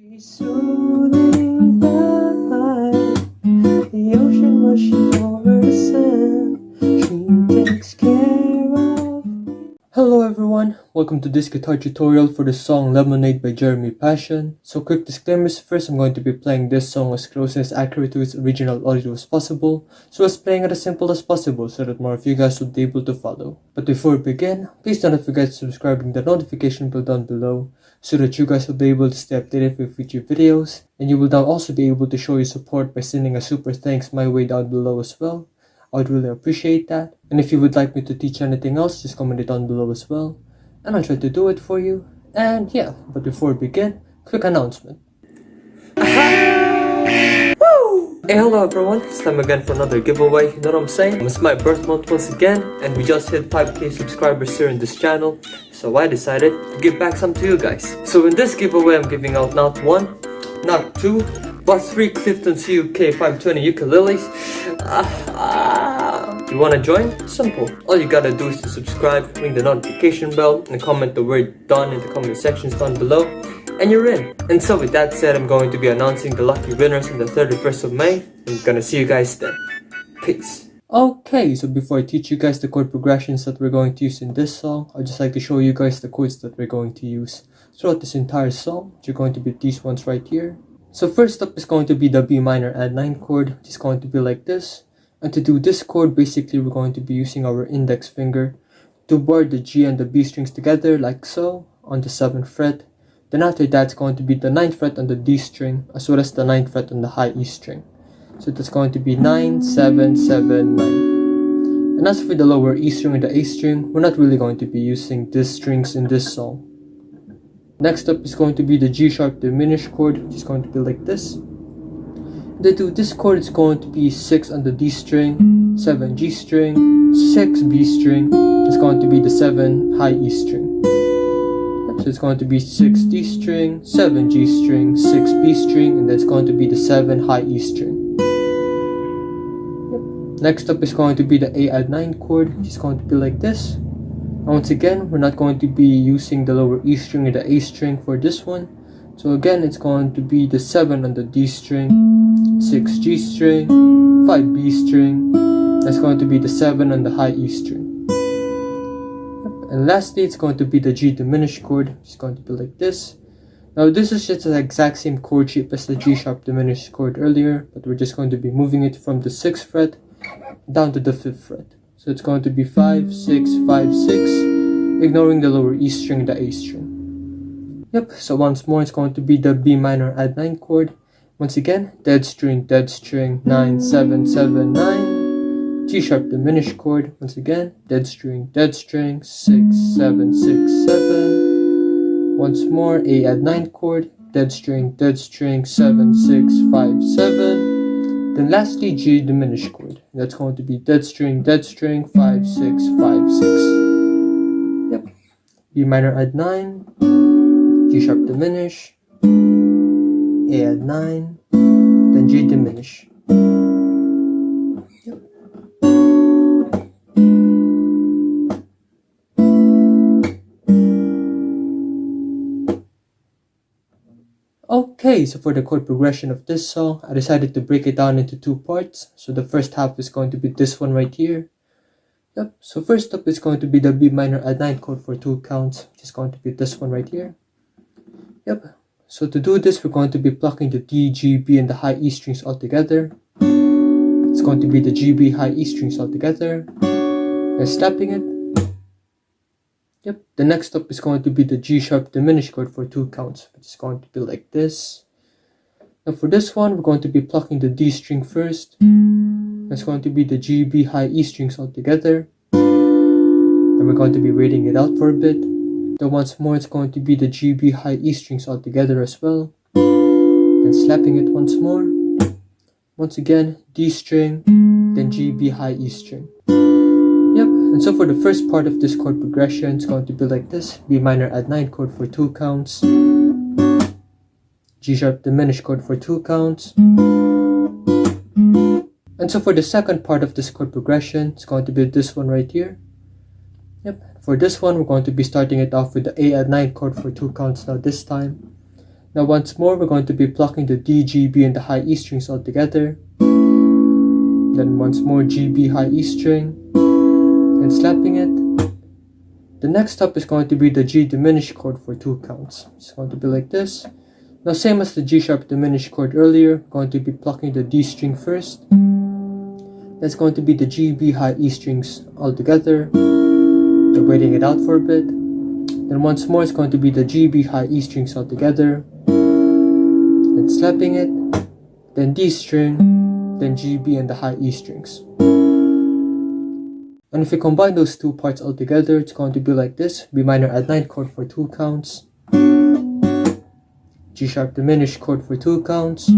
She's soothing the ocean washing over the sand. She takes care of me. Hello everyone, welcome to this guitar tutorial for the song Lemonade by Jeremy Passion. So quick disclaimers, first I'm going to be playing this song as close and as accurate to its original audio as possible, so as playing it as simple as possible so that more of you guys will be able to follow. But before we begin, please don't forget to subscribe and the notification bell down below so that you guys will be able to stay updated with future videos, and you will now also be able to show your support by sending a super thanks my way down below as well. I would really appreciate that. And if you would like me to teach anything else, just comment it down below as well, and I'll try to do it for you. And yeah, but before we begin, quick announcement. Hey, hello everyone, it's time again for another giveaway, you know what I'm saying? It's my birth month once again, and we just hit 5k subscribers here in this channel, so I decided to give back some to you guys. So in this giveaway, I'm giving out not one, not two, but 3 Clifton CUK 520 ukuleles. You wanna join? Simple. All you gotta do is to subscribe, ring the notification bell, and comment the word done in the comment sections down below, and you're in. And so with that said, I'm going to be announcing the lucky winners on the 31st of May, and I'm gonna see you guys then. Peace. Okay, so before I teach you guys the chord progressions that we're going to use in this song, I'd just like to show you guys the chords that we're going to use throughout this entire song, which are going to be these ones right here. So first up is going to be the B minor add 9 chord, which is going to be like this. And to do this chord, basically we're going to be using our index finger to bar the G and the B strings together like so on the 7th fret. Then after that, it's going to be the 9th fret on the D string, as well as the 9th fret on the high E string. So that's going to be 9, 7, 7, 9. And as for the lower E string and the A string, we're not really going to be using these strings in this song. Next up is going to be the G sharp diminished chord, which is going to be like this. To do this chord, it's going to be 6 on the D string, 7 G string, 6 B string. It's going to be the 7 high E string. So it's going to be 6 D string, 7 G string, 6 B string, and that's going to be the 7 high E string. Next up is going to be the A add 9 chord, which is going to be like this. Once again, we're not going to be using the lower E string or the A string for this one. So again, it's going to be the 7 on the D string, 6 G string, 5 B string. That's going to be the 7 on the high E string. And lastly, it's going to be the G diminished chord, which is going to be like this. Now this is just the exact same chord shape as the G sharp diminished chord earlier, but we're just going to be moving it from the 6th fret down to the 5th fret. So it's going to be 5, 6, 5, 6, ignoring the lower E string and the A string. Yep, so once more, it's going to be the B minor add 9 chord. Once again, dead string, 9, 7, 7, 9. G sharp diminished chord, once again, dead string, 6, 7, 6, 7. Once more, A add 9 chord, dead string, 7, 6, 5, 7. Then lastly, G diminished chord. That's going to be dead string, 5, 6, 5, 6. Yep. B minor add 9, G sharp diminish, A add 9, then G diminish. Yep. Okay, so for the chord progression of this song, I decided to break it down into 2 parts. So the first half is going to be this one right here. Yep, so first up is going to be the B minor add 9 chord for 2 counts, which is going to be this one right here. Yep, so to do this, we're going to be plucking the D, G, B, and the high E strings all together. It's going to be the G, B, high E strings all together. And slapping it. Yep, the next up is going to be the G sharp diminished chord for 2 counts, which is going to be like this. Now for this one, we're going to be plucking the D string first. That's going to be the G, B, high E strings all together. Then we're going to be waiting it out for a bit. Then once more, it's going to be the G, B, high E strings all together as well. Then slapping it once more. Once again, D string, then G, B, high E string. Yep, and so for the first part of this chord progression, it's going to be like this. B minor add 9 chord for 2 counts. G sharp diminished chord for 2 counts. And so for the second part of this chord progression, it's going to be this one right here. Yep, for this one, we're going to be starting it off with the A add 9 chord for 2 counts now this time. Now once more, we're going to be plucking the D, G, B, and the high E strings all together. Then once more G, B, high E string, and slapping it. The next step is going to be the G diminished chord for 2 counts. It's going to be like this. Now same as the G sharp diminished chord earlier, we're going to be plucking the D string first. That's going to be the G, B, high E strings all together. Then waiting it out for a bit. Then once more, it's going to be the G, B, high E strings all together. Then slapping it. Then D string. Then G, B, and the high E strings. And if you combine those two parts all together, it's going to be like this. B minor add 9 chord for 2 counts. G sharp diminished chord for 2 counts.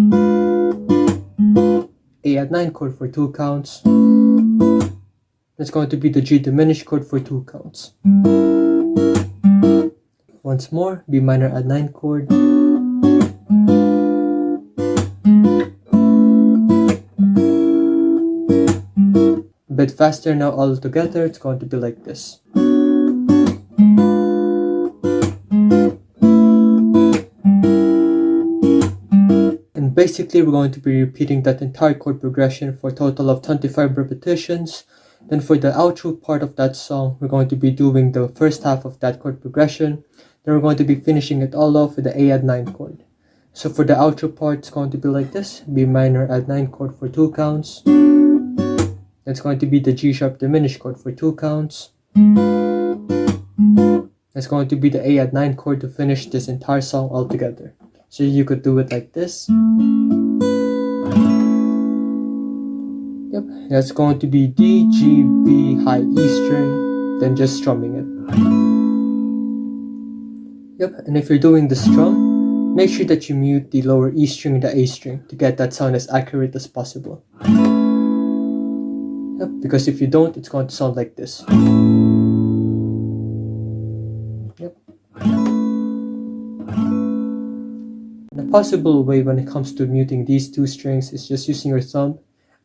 A add 9 chord for 2 counts. That's going to be the G diminished chord for 2 counts. Once more, B minor add 9 chord. A bit faster now all together, it's going to be like this. And basically we're going to be repeating that entire chord progression for a total of 25 repetitions. Then for the outro part of that song, we're going to be doing the first half of that chord progression. Then we're going to be finishing it all off with the A add 9 chord. So for the outro part, it's going to be like this. B minor add 9 chord for 2 counts. That's going to be the G sharp diminished chord for 2 counts. That's going to be the A add 9 chord to finish this entire song all together. So you could do it like this. Yep, that's going to be D, G, B, high E string, then just strumming it. Yep, and if you're doing the strum, make sure that you mute the lower E string and the A string to get that sound as accurate as possible. Yep, because if you don't, it's going to sound like this. Yep. And a possible way when it comes to muting these two strings is just using your thumb,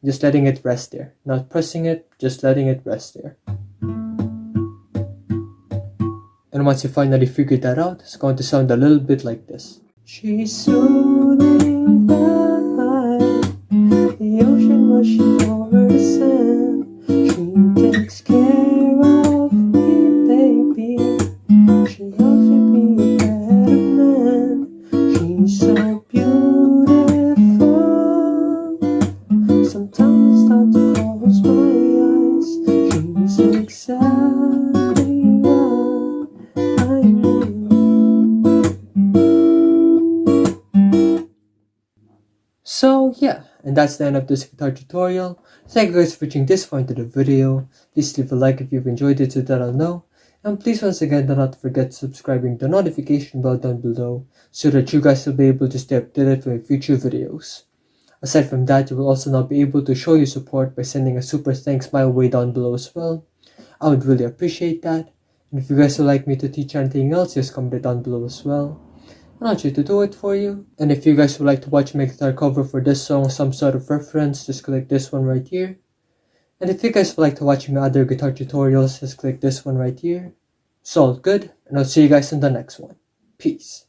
just letting it rest there. Not pressing it, just letting it rest there. And once you finally figured that out, it's going to sound a little bit like this. She's soothing by the ocean rushing over the sand. She takes care of me, baby. She helps me be a better man. She's so beautiful. Sometimes it's time to close my eyes. She's exactly what I need. So yeah, and that's the end of this guitar tutorial. Thank you guys for watching this far into the video. Please leave a like if you've enjoyed it so that I'll know. And please once again do not forget subscribing the notification bell down below so that you guys will be able to stay updated for future videos. Aside from that, you will also now be able to show your support by sending a super thanks my way down below as well. I would really appreciate that. And if you guys would like me to teach anything else, just comment it down below as well. I'll try to do it for you. And if you guys would like to watch my guitar cover for this song, some sort of reference, just click this one right here. And if you guys would like to watch my other guitar tutorials, just click this one right here. It's all good, and I'll see you guys in the next one. Peace.